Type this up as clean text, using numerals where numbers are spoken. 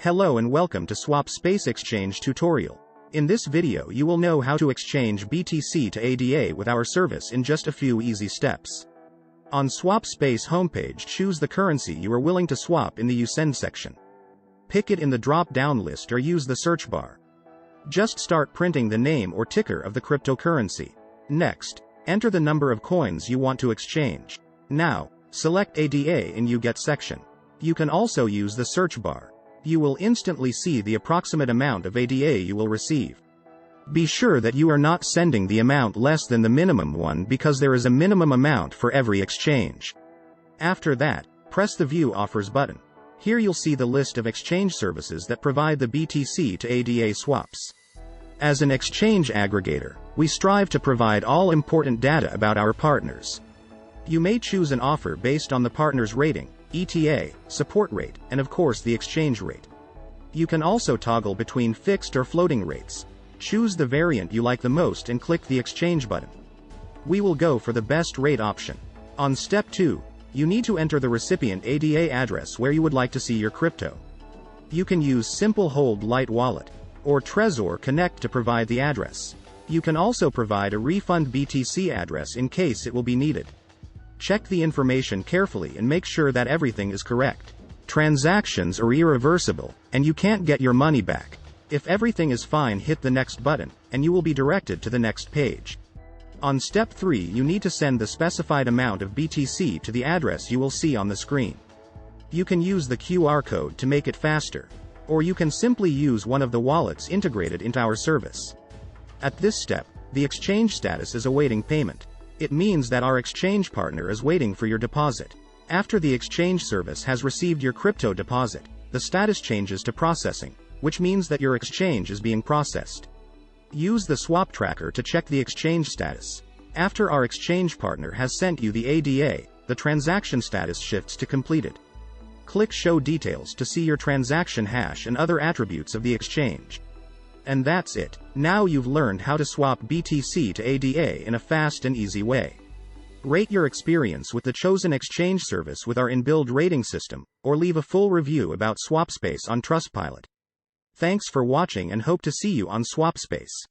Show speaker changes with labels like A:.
A: Hello and welcome to SwapSpace exchange tutorial. In this video you will know how to exchange BTC to ADA with our service in just a few easy steps. On SwapSpace homepage, choose the currency you are willing to swap in the USEND section. Pick it in the drop-down list or use the search bar. Just start printing the name or ticker of the cryptocurrency. Next, enter the number of coins you want to exchange. Now, select ADA in You Get section. You can also use the search bar. You will instantly see the approximate amount of ADA you will receive. Be sure that you are not sending the amount less than the minimum one because there is a minimum amount for every exchange. After that, press the View Offers button. Here you'll see the list of exchange services that provide the BTC to ADA swaps. As an exchange aggregator, we strive to provide all important data about our partners. You may choose an offer based on the partner's rating, ETA, support rate, and of course the exchange rate. You can also toggle between fixed or floating rates. Choose the variant you like the most and click the exchange button. We will go for the best rate option. On step 2, you need to enter the recipient ADA address where you would like to see your crypto. You can use Simple Hold Light Wallet or Trezor Connect to provide the address. You can also provide a refund BTC address in case it will be needed. Check the information carefully and make sure that everything is correct. Transactions are irreversible, and you can't get your money back. If everything is fine, hit the next button, and you will be directed to the next page. On step 3, you need to send the specified amount of BTC to the address you will see on the screen. You can use the QR code to make it faster, or you can simply use one of the wallets integrated into our service. At this step, the exchange status is awaiting payment. It means that our exchange partner is waiting for your deposit. After the exchange service has received your crypto deposit, the status changes to processing, which means that your exchange is being processed. Use the swap tracker to check the exchange status. After our exchange partner has sent you the ADA, the transaction status shifts to completed. Click Show Details to see your transaction hash and other attributes of the exchange. And that's it. Now you've learned how to swap BTC to ADA in a fast and easy way. Rate your experience with the chosen exchange service with our inbuilt rating system, or leave a full review about SwapSpace on Trustpilot. Thanks for watching and hope to see you on SwapSpace.